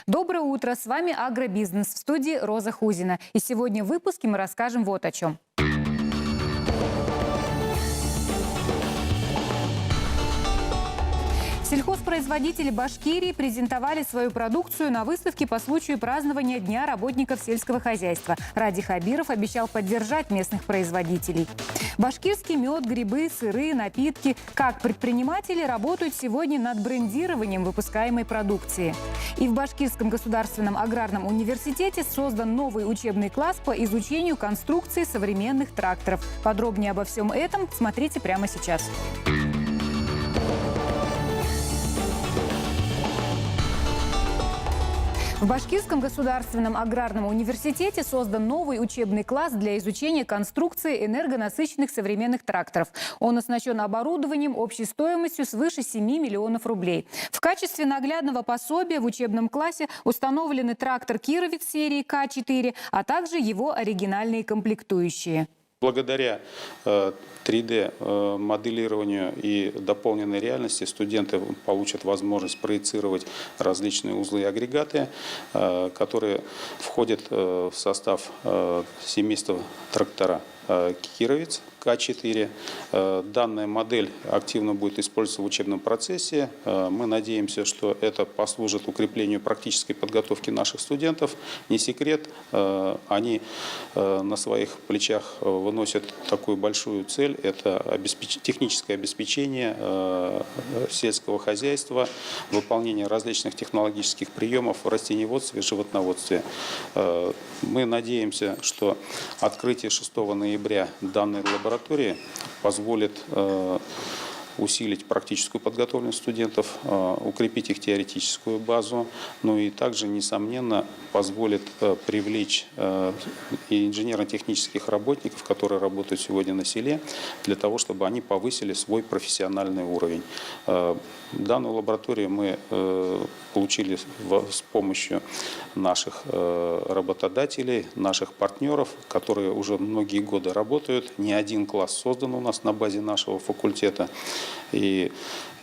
Доброе утро, с вами Агробизнес, в студии Роза Хузина. И сегодня в выпуске мы расскажем вот о чем. Сельхозпроизводители Башкирии презентовали свою продукцию на выставке по случаю празднования Дня работников сельского хозяйства. Ради Хабиров обещал поддержать местных производителей. Башкирский мед, грибы, сыры, напитки. Как предприниматели работают сегодня над брендированием выпускаемой продукции. И в Башкирском государственном аграрном университете создан новый учебный класс по изучению конструкции современных тракторов. Подробнее обо всем этом смотрите прямо сейчас. В Башкирском государственном аграрном университете создан новый учебный класс для изучения конструкции энергонасыщенных современных тракторов. Он оснащен оборудованием общей стоимостью свыше 7 миллионов рублей. В качестве наглядного пособия в учебном классе установлены трактор «Кировец» серии К4, а также его оригинальные комплектующие. Благодаря 3D-моделированию и дополненной реальности студенты получат возможность проецировать различные узлы и агрегаты, которые входят в состав семейства трактора «Кировец» К4. Данная модель активно будет использоваться в учебном процессе. Мы надеемся, что это послужит укреплению практической подготовки наших студентов. Не секрет, они на своих плечах выносят такую большую цель. Это техническое обеспечение сельского хозяйства, выполнение различных технологических приемов в растениеводстве и животноводстве. Мы надеемся, что открытие 6 ноября данной лаборатории позволит усилить практическую подготовленность студентов, укрепить их теоретическую базу, ну и также, несомненно, позволит привлечь и инженерно-технических работников, которые работают сегодня на селе, для того, чтобы они повысили свой профессиональный уровень. Данную лабораторию мы получили с помощью наших работодателей, наших партнеров, которые уже многие годы работают. Не один класс создан у нас на базе нашего факультета. И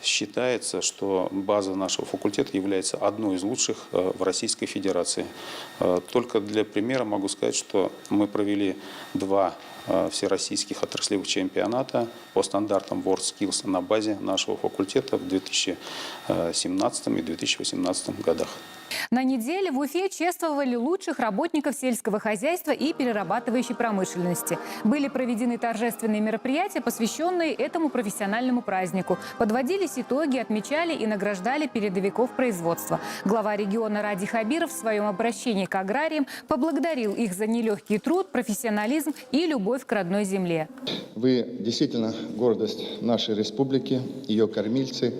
считается, что база нашего факультета является одной из лучших в Российской Федерации. Только для примера могу сказать, что мы провели 2 всероссийских отраслевых чемпионата по стандартам WorldSkills на базе нашего факультета в 2017 и 2018 годах. На неделе в Уфе чествовали лучших работников сельского хозяйства и перерабатывающей промышленности. Были проведены торжественные мероприятия, посвященные этому профессиональному празднику. Подводились итоги, отмечали и награждали передовиков производства. Глава региона Ради Хабиров в своем обращении к аграриям поблагодарил их за нелегкий труд, профессионализм и любовь к родной земле. Вы действительно гордость нашей республики, ее кормильцы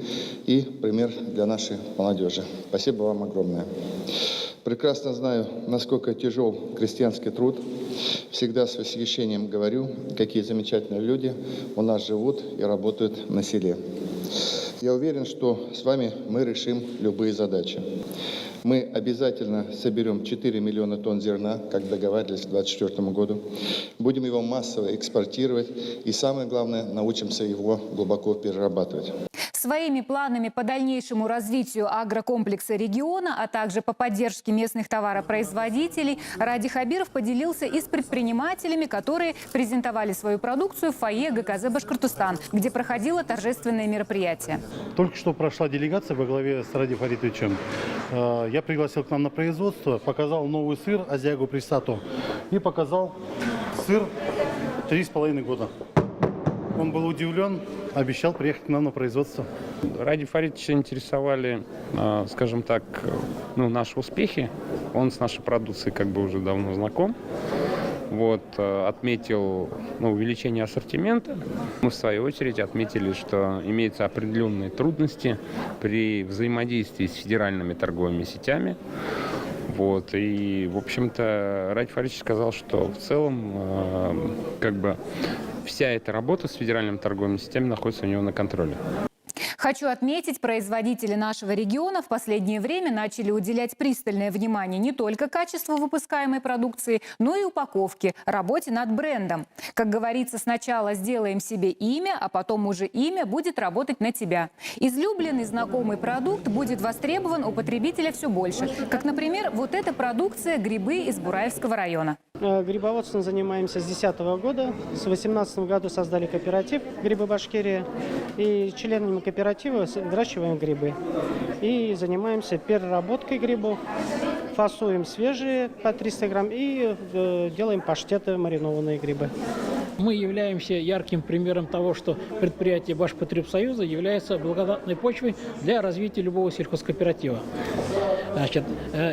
и пример для нашей молодежи. Спасибо вам огромное. Прекрасно знаю, насколько тяжел крестьянский труд. Всегда с восхищением говорю, какие замечательные люди у нас живут и работают на селе. Я уверен, что с вами мы решим любые задачи. Мы обязательно соберем 4 миллиона тонн зерна, как договаривались к 2024 году. Будем его массово экспортировать и, самое главное, научимся его глубоко перерабатывать. Своими планами по дальнейшему развитию агрокомплекса региона, а также по поддержке местных товаропроизводителей, Ради Хабиров поделился и с предпринимателями, которые презентовали свою продукцию в фойе ГКЗ «Башкортостан», где проходило торжественное мероприятие. Только что прошла делегация во главе с Ради Фаритовичем. Я пригласил к нам на производство, показал новый сыр Азиагу Присато и показал сыр 3,5 года. Он был удивлен, обещал приехать к нам на производство. Ради Фаритовича интересовали, скажем так, наши успехи. Он с нашей продукцией как бы уже давно знаком. Отметил увеличение ассортимента. Мы, в свою очередь, отметили, что имеются определенные трудности при взаимодействии с федеральными торговыми сетями. И, в общем-то, Ради Фаритович сказал, что в целом, вся эта работа с федеральными торговыми сетями находится у него на контроле. Хочу отметить, производители нашего региона в последнее время начали уделять пристальное внимание не только качеству выпускаемой продукции, но и упаковке, работе над брендом. Как говорится, сначала сделаем себе имя, а потом уже имя будет работать на тебя. Излюбленный знакомый продукт будет востребован у потребителя все больше. Как, например, вот эта продукция «Грибы» из Бураевского района. Грибоводством занимаемся с 2010 года. В 2018 году создали кооператив «Грибы Башкирии». И членами кооператива выращиваем грибы. И занимаемся переработкой грибов. Фасуем свежие по 300 грамм и делаем паштеты, маринованные грибы. Мы являемся ярким примером того, что предприятие Башпотребсоюза является благодатной почвой для развития любого сельхозкооператива. Значит,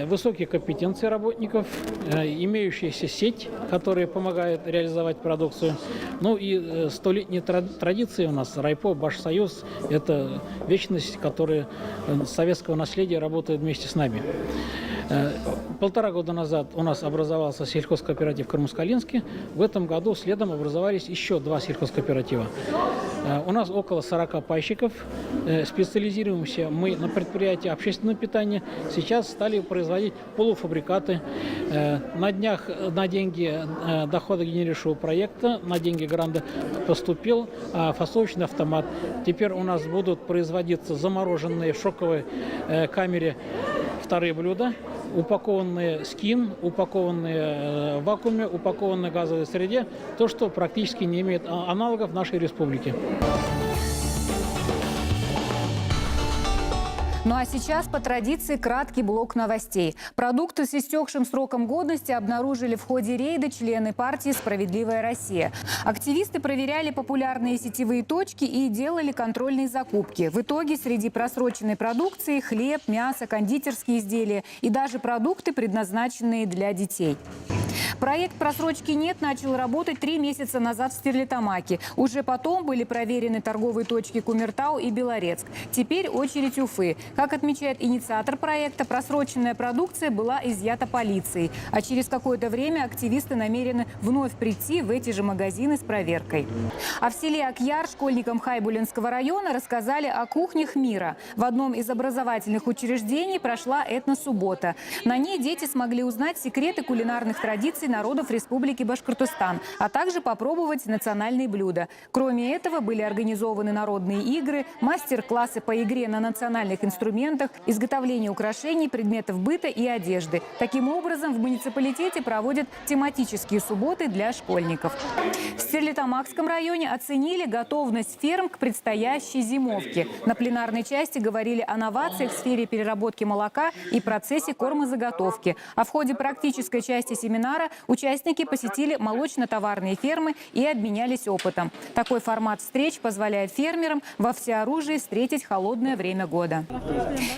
высокие компетенции работников, имеющаяся сеть, которая помогает реализовать продукцию. Ну и столетние традиции у нас. Райпо, Башсоюз – это вечность, которая советского наследия работает вместе с нами. 1,5 года назад у нас образовался сельхозкооператив Кармускалинский. В этом году следом образовались еще 2 сельхозкооператива. У нас около 40 пайщиков. Специализируемся мы на предприятии общественного питания. Сейчас стали производить полуфабрикаты. На днях на деньги дохода генерирующего проекта, на деньги гранта поступил фасовочный автомат. Теперь у нас будут производиться замороженные в шоковой камере вторые блюда, упакованные скин, упакованные в вакууме, упакованные в газовой среде, то, что практически не имеет аналогов в нашей республике. Ну а сейчас по традиции краткий блок новостей. Продукты с истекшим сроком годности обнаружили в ходе рейда члены партии «Справедливая Россия». Активисты проверяли популярные сетевые точки и делали контрольные закупки. В итоге среди просроченной продукции хлеб, мясо, кондитерские изделия и даже продукты, предназначенные для детей. Проект «Просрочки нет» начал работать 3 месяца назад в Стерлитамаке. Уже потом были проверены торговые точки Кумертау и Белорецк. Теперь очередь Уфы. Как отмечает инициатор проекта, просроченная продукция была изъята полицией. А через какое-то время активисты намерены вновь прийти в эти же магазины с проверкой. А в селе Акьяр школьникам Хайбулинского района рассказали о кухнях мира. В одном из образовательных учреждений прошла этносуббота. На ней дети смогли узнать секреты кулинарных традиций народов Республики Башкортостан, а также попробовать национальные блюда. Кроме этого, были организованы народные игры, мастер-классы по игре на национальных инструментах, изготовление украшений, предметов быта и одежды. Таким образом, в муниципалитете проводят тематические субботы для школьников. В Стерлитамакском районе оценили готовность ферм к предстоящей зимовке. На пленарной части говорили о новациях в сфере переработки молока и процессе кормозаготовки. А в ходе практической части семинара участники посетили молочно-товарные фермы и обменялись опытом. Такой формат встреч позволяет фермерам во всеоружии встретить холодное время года.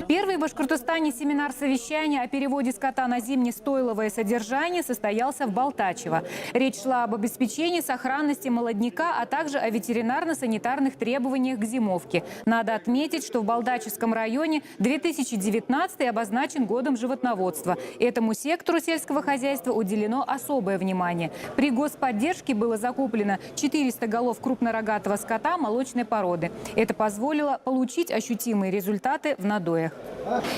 Первый в Башкортостане семинар совещания о переводе скота на зимне-стойловое содержание состоялся в Балтачево. Речь шла об обеспечении сохранности молодняка, а также о ветеринарно-санитарных требованиях к зимовке. Надо отметить, что в Балтачевском районе 2019 обозначен годом животноводства. Этому сектору сельского хозяйства уделено особое внимание. При господдержке было закуплено 400 голов крупнорогатого скота молочной породы. Это позволило получить ощутимые результаты в надоях.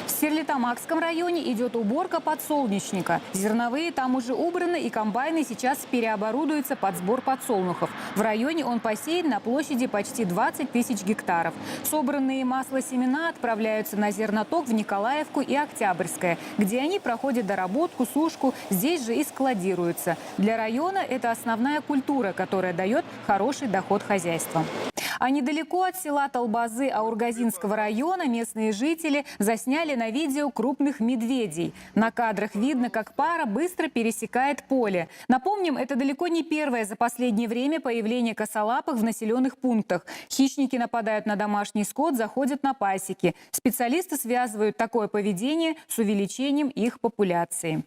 В Стерлитамакском районе идет уборка подсолнечника. Зерновые там уже убраны, и комбайны сейчас переоборудуются под сбор подсолнухов. В районе он посеян на площади почти 20 тысяч гектаров. Собранные маслосемена отправляются на зерноток в Николаевку и Октябрьское, где они проходят доработку, сушку, здесь же и складируются. Для района это основная культура, которая дает хороший доход хозяйствам. А недалеко от села Талбазы Аургазинского района местные жители засняли на видео крупных медведей. На кадрах видно, как пара быстро пересекает поле. Напомним, это далеко не первое за последнее время появление косолапых в населенных пунктах. Хищники нападают на домашний скот, заходят на пасеки. Специалисты связывают такое поведение с увеличением их популяции.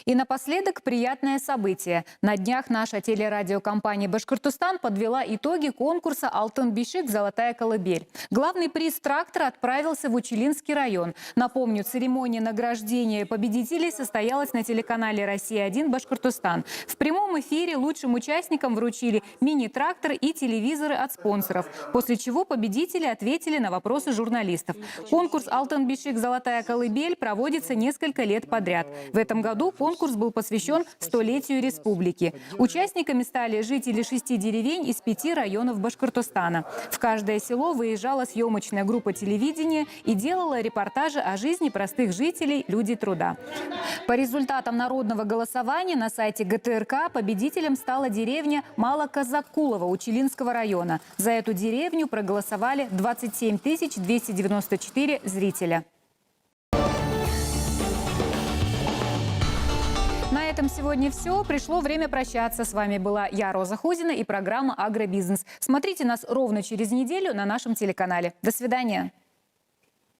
И напоследок приятное событие. На днях наша телерадиокомпания «Башкортостан» подвела итоги конкурса «Алтын бишик. Золотая колыбель». Главный приз трактора отправился в Училинский район. Напомню, церемония награждения победителей состоялась на телеканале «Россия-1» Башкортостан. В прямом эфире лучшим участникам вручили мини-трактор и телевизоры от спонсоров, после чего победители ответили на вопросы журналистов. Конкурс «Алтын бишик. Золотая колыбель» проводится несколько лет подряд. В этом году конкурс был посвящен столетию республики. Участниками стали жители 6 деревень из 5 районов Башкортостана. В каждое село выезжала съемочная группа телевидения и делала репортажи о жизни простых жителей, людей труда. По результатам народного голосования на сайте ГТРК победителем стала деревня Малоказакулова Училинского района. За эту деревню проголосовали 27 294 зрителя. На этом сегодня все. Пришло время прощаться. С вами была я, Роза Хузина, и программа «Агробизнес». Смотрите нас ровно через неделю на нашем телеканале. До свидания.